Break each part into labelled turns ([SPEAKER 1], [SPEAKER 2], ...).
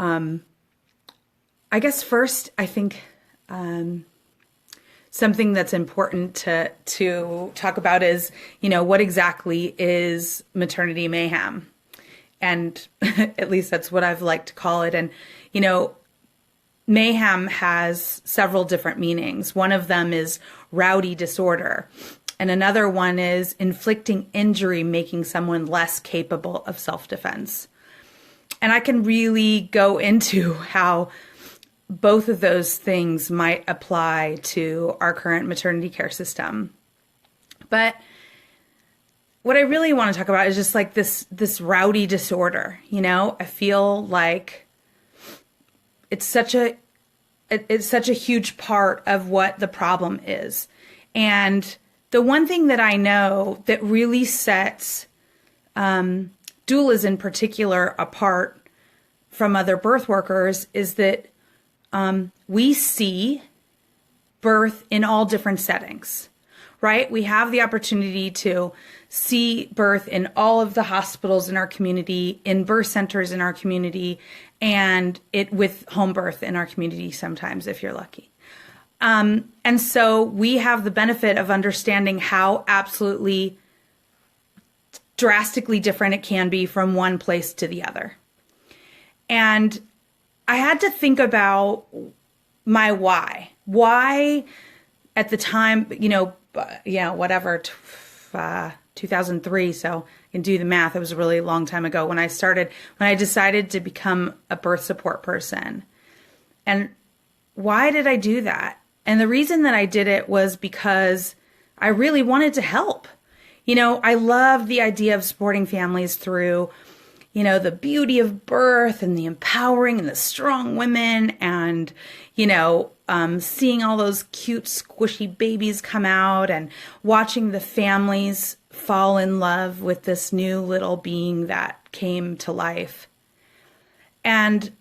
[SPEAKER 1] I guess first, I think something that's important to talk about is, what exactly is maternity mayhem? And at least that's what I've liked to call it. And, mayhem has several different meanings. One of them is rowdy disorder. And another one is inflicting injury, making someone less capable of self-defense. And I can really go into how both of those things might apply to our current maternity care system. But what I really want to talk about is just like this rowdy disorder. I feel like it's such a huge part of what the problem is. And the one thing that I know that really sets doulas in particular apart from other birth workers is that we see birth in all different settings, right? We have the opportunity to see birth in all of the hospitals in our community, in birth centers in our community, and with home birth in our community sometimes, if you're lucky. And so we have the benefit of understanding how absolutely drastically different it can be from one place to the other. And I had to think about my why. Why at the time, 2003, so I can do the math. It was a really long time ago when I decided to become a birth support person. And why did I do that? And the reason that I did it was because I really wanted to help. I love the idea of supporting families through, the beauty of birth and the empowering and the strong women and, seeing all those cute, squishy babies come out and watching the families fall in love with this new little being that came to life. And,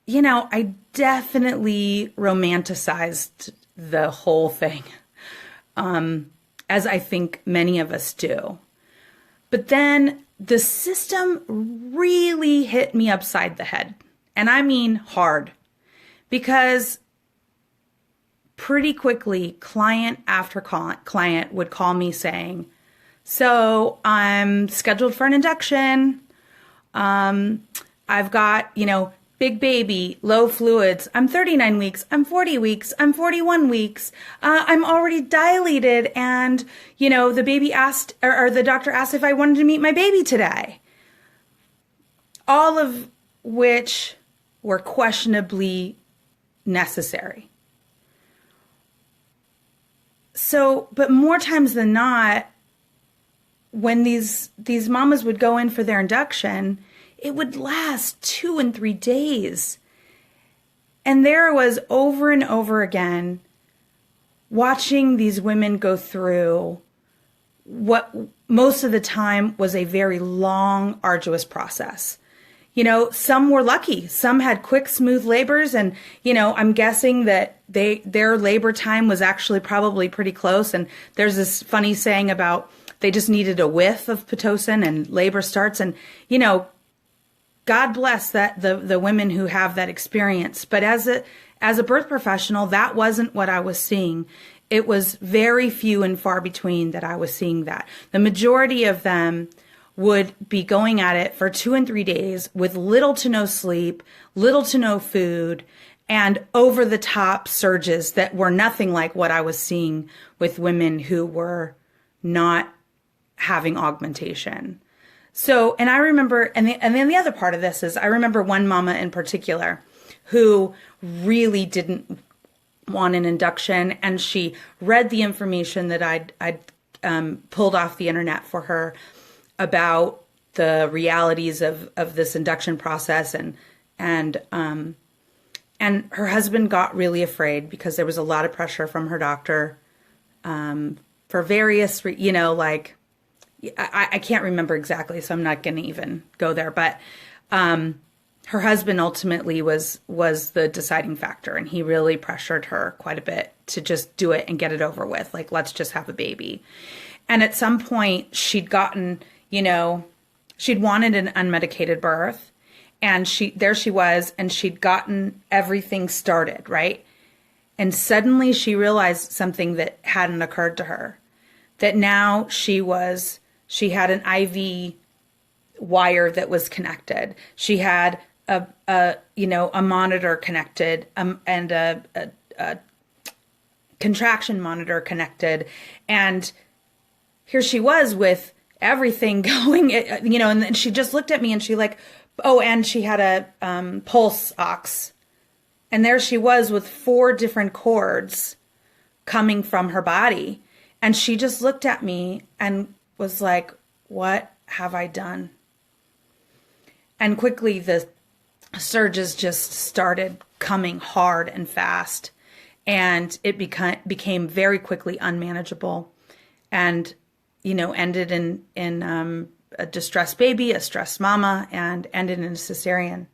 [SPEAKER 1] I definitely romanticized the whole thing, as I think many of us do. But then the system really hit me upside the head. And I mean hard. Because pretty quickly, client after client would call me saying, so I'm scheduled for an induction. I've got, big baby, low fluids. I'm 39 weeks. I'm 40 weeks. I'm 41 weeks. I'm already dilated. And, the baby asked, or the doctor asked if I wanted to meet my baby today. All of which were questionably necessary. So, but more times than not, when these mamas would go in for their induction, it would last 2 and 3 days. And there I was over and over again watching these women go through what most of the time was a very long, arduous process. Some were lucky. Some had quick, smooth labors. And, I'm guessing that their labor time was actually probably pretty close. And there's this funny saying about they just needed a whiff of Pitocin and labor starts. And, God bless that the women who have that experience. But as a birth professional, that wasn't what I was seeing. It was very few and far between that I was seeing that. The majority of them would be going at it for 2 and 3 days with little to no sleep, little to no food, and over the top surges that were nothing like what I was seeing with women who were not having augmentation. So, and I remember, and then the other part of this is I remember one mama in particular who really didn't want an induction, and she read the information that I'd pulled off the internet for her about the realities of this induction process, and her husband got really afraid because there was a lot of pressure from her doctor for various, I can't remember exactly, so I'm not going to even go there. But her husband ultimately was the deciding factor, and he really pressured her quite a bit to just do it and get it over with. Like, let's just have a baby. And at some point, she'd gotten, she'd wanted an unmedicated birth, And there she was, and she'd gotten everything started, right? And suddenly she realized something that hadn't occurred to her, that now she had an IV wire that was connected. She had a monitor connected, and a contraction monitor connected. And here she was with everything going, and then she just looked at me and she like, oh, and she had a pulse ox. And there she was with 4 different cords coming from her body. And she just looked at me and was like, what have I done? And quickly the surges just started coming hard and fast. And it became very quickly unmanageable, and, ended in a distressed baby, a stressed mama, and ended in a cesarean.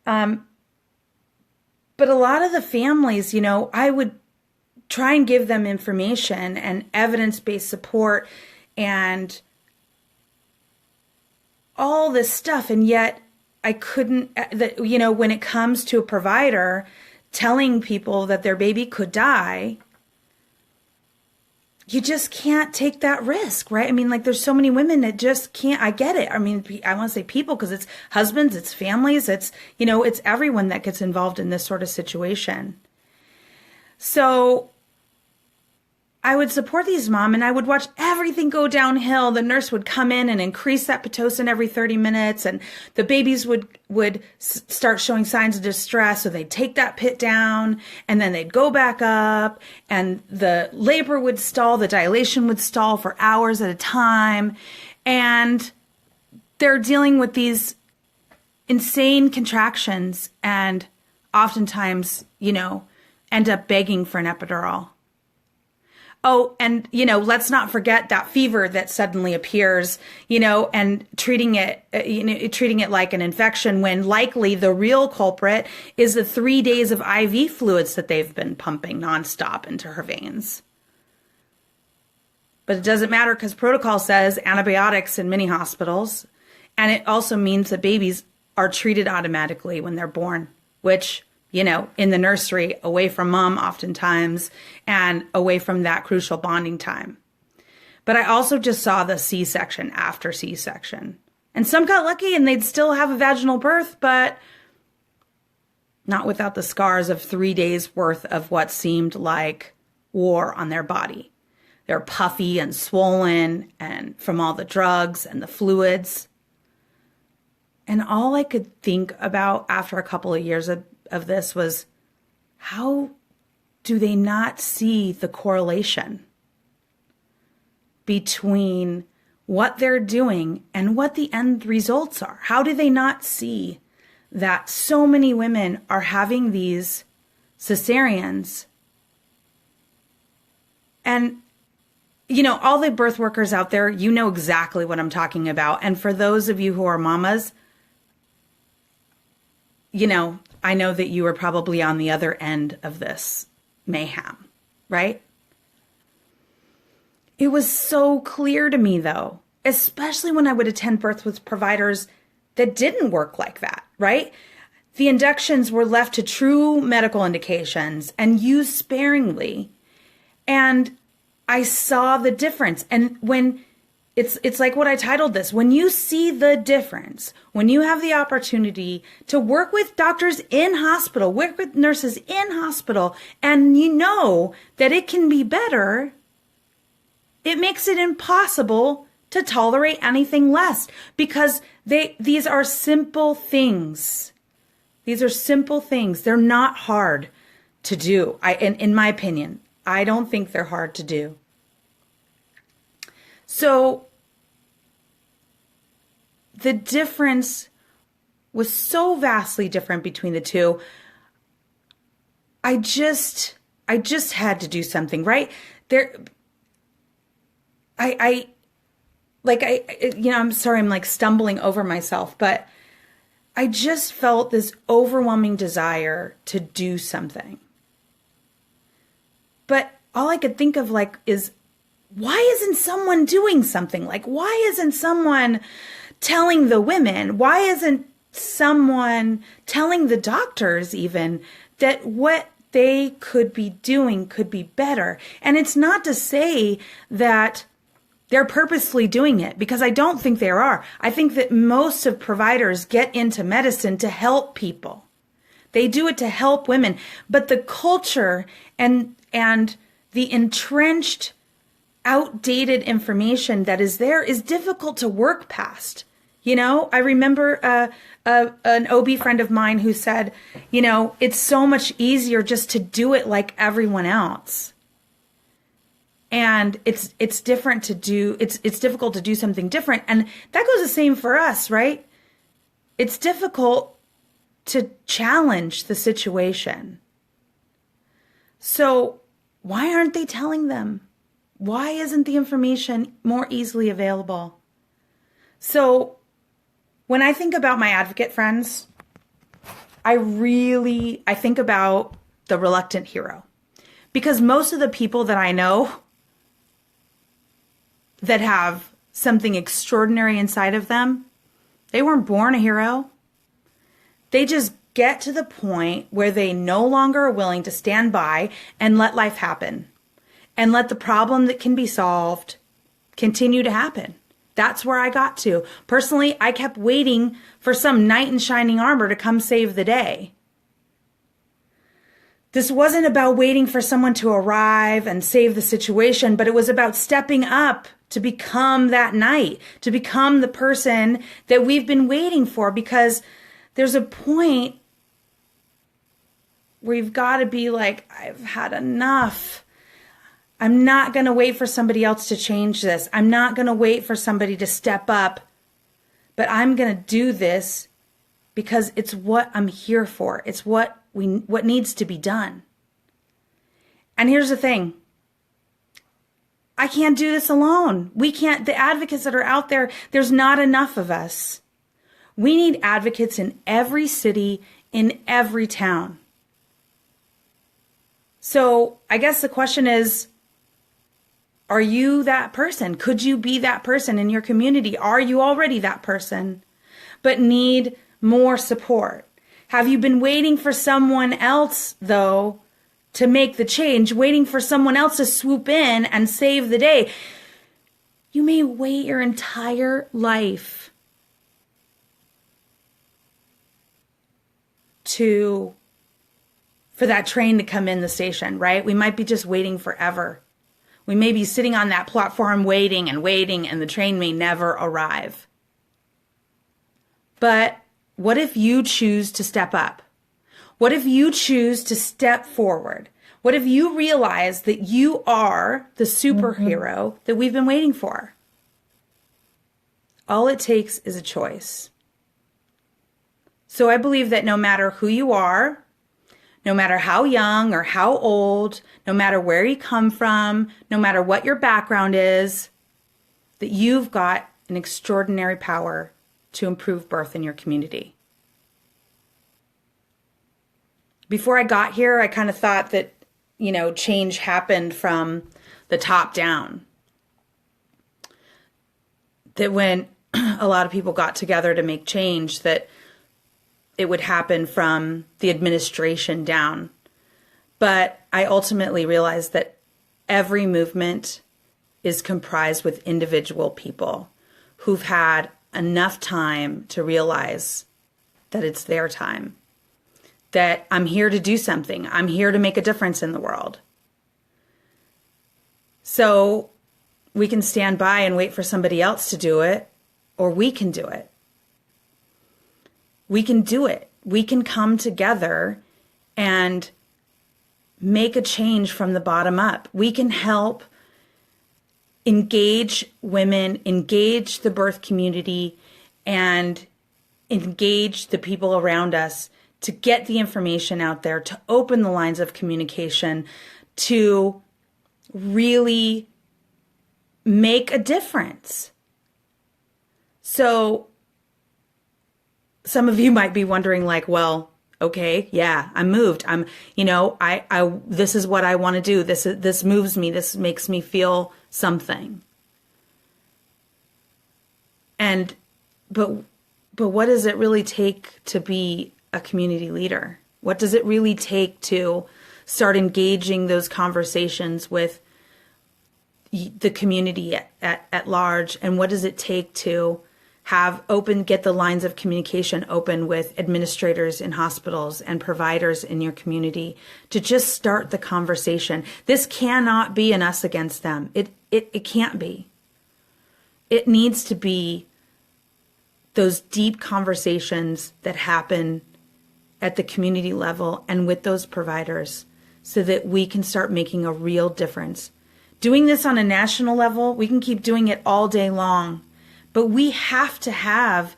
[SPEAKER 1] But a lot of the families, I would try and give them information and evidence-based support and all this stuff. And yet I couldn't, when it comes to a provider telling people that their baby could die, you just can't take that risk, right? I mean, like, there's so many women that just can't. I get it. I mean, I want to say people because it's husbands, it's families, it's, it's everyone that gets involved in this sort of situation. So I would support these moms, and I would watch everything go downhill. The nurse would come in and increase that Pitocin every 30 minutes, and the babies would start showing signs of distress. So they'd take that pit down, and then they'd go back up, and the labor would stall, the dilation would stall for hours at a time. And they're dealing with these insane contractions, and oftentimes, end up begging for an epidural. Oh, and, let's not forget that fever that suddenly appears, and treating it like an infection when likely the real culprit is the 3 days of IV fluids that they've been pumping nonstop into her veins. But it doesn't matter because protocol says antibiotics in many hospitals. And it also means that babies are treated automatically when they're born, which, in the nursery, away from mom oftentimes, and away from that crucial bonding time. But I also just saw the C-section after C-section. And some got lucky and they'd still have a vaginal birth, but not without the scars of 3 days worth of what seemed like war on their body. They're puffy and swollen and from all the drugs and the fluids. And all I could think about after a couple of years of this was, how do they not see the correlation between what they're doing and what the end results are? How do they not see that so many women are having these cesareans? And, all the birth workers out there, exactly what I'm talking about. And for those of you who are mamas, I know that you are probably on the other end of this mayhem, right? It was so clear to me, though, especially when I would attend births with providers that didn't work like that, right? The inductions were left to true medical indications and used sparingly. And I saw the difference. And when it's like what I titled this, when you see the difference, when you have the opportunity to work with doctors in hospital, work with nurses in hospital, and that it can be better, it makes it impossible to tolerate anything less, because these are simple things. These are simple things. They're not hard to do. In my opinion, I don't think they're hard to do. So the difference was so vastly different between the two. I just had to do something, right? I'm sorry, I'm like stumbling over myself, but I just felt this overwhelming desire to do something. But all I could think of is, why isn't someone doing something? Like, why isn't someone telling the women? Why isn't someone telling the doctors even that what they could be doing could be better? And it's not to say that they're purposely doing it, because I don't think there are. I think that most of providers get into medicine to help people. They do it to help women. But the culture and the entrenched, outdated information that is there is difficult to work past. You know, I remember an OB friend of mine who said, you know, it's so much easier just to do it like everyone else. And it's different to do, it's difficult to do something different. And that goes the same for us, right? It's difficult to challenge the situation. So why aren't they telling them? Why isn't the information more easily available? So when I think about my advocate friends, I think about the reluctant hero. Because most of the people that I know that have something extraordinary inside of them, they weren't born a hero. They just get to the point where they no longer are willing to stand by and let life happen and let the problem that can be solved continue to happen. That's where I got to. Personally, I kept waiting for some knight in shining armor to come save the day. This wasn't about waiting for someone to arrive and save the situation, but it was about stepping up to become that knight, to become the person that we've been waiting for, because there's a point where you've got to be like, I've had enough. I'm not going to wait for somebody else to change this. I'm not going to wait for somebody to step up, but I'm going to do this because it's what I'm here for. It's what needs to be done. And here's the thing. I can't do this alone. We can't, the advocates that are out there, there's not enough of us. We need advocates in every city, in every town. So I guess the question is, are you that person? Could you be that person in your community? Are you already that person, but need more support? Have you been waiting for someone else, though, to make the change, waiting for someone else to swoop in and save the day? You may wait your entire life for that train to come in the station, right? We might be just waiting forever. We may be sitting on that platform waiting, and the train may never arrive. But what if you choose to step up? What if you choose to step forward? What if you realize that you are the superhero that we've been waiting for? All it takes is a choice. So I believe that no matter who you are, no matter how young or how old, no matter where you come from, no matter what your background is, that you've got an extraordinary power to improve birth in your community. Before I got here, I kind of thought that, change happened from the top down. That when a lot of people got together to make change, that it would happen from the administration down. But I ultimately realized that every movement is comprised with individual people who've had enough time to realize that it's their time. That I'm here to do something. I'm here to make a difference in the world. So we can stand by and wait for somebody else to do it, or we can do it. We can do it. We can come together and make a change from the bottom up. We can help engage women, engage the birth community, and engage the people around us to get the information out there, to open the lines of communication, to really make a difference. So some of you might be wondering, like, well, okay, yeah, I'm moved. This is what I want to do. This moves me. This makes me feel something. And but what does it really take to be a community leader? What does it really take to start engaging those conversations with the community at large? And what does it take to get the lines of communication open with administrators in hospitals and providers in your community to just start the conversation? This cannot be an us against them. It can't be. It needs to be those deep conversations that happen at the community level and with those providers so that we can start making a real difference. Doing this on a national level, we can keep doing it all day long, but we have to have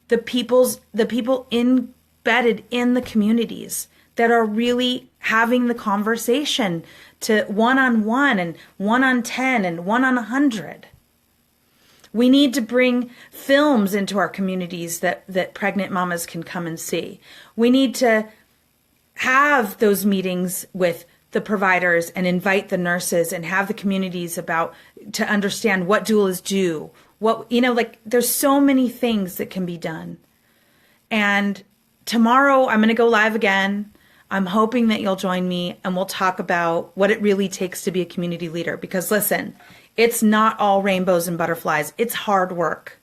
[SPEAKER 1] the people embedded in the communities that are really having the conversation to 1-on-1 and 1-on-10 and 1-on-100. We need to bring films into our communities that pregnant mamas can come and see. We need to have those meetings with the providers and invite the nurses and have the communities to understand what doulas do. There's so many things that can be done. And tomorrow I'm going to go live again. I'm hoping that you'll join me and we'll talk about what it really takes to be a community leader. Because listen, it's not all rainbows and butterflies. It's hard work.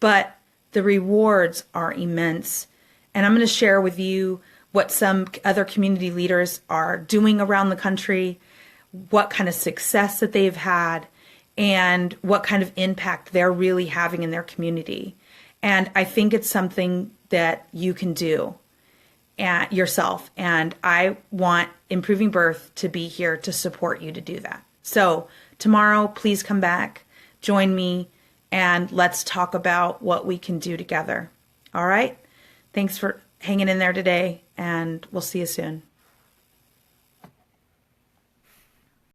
[SPEAKER 1] But the rewards are immense. And I'm going to share with you what some other community leaders are doing around the country, what kind of success that they've had, and what kind of impact they're really having in their community. And I think it's something that you can do yourself. And I want Improving Birth to be here to support you to do that. So tomorrow, please come back, join me, and let's talk about what we can do together. All right? Thanks for hanging in there today, and we'll see you soon.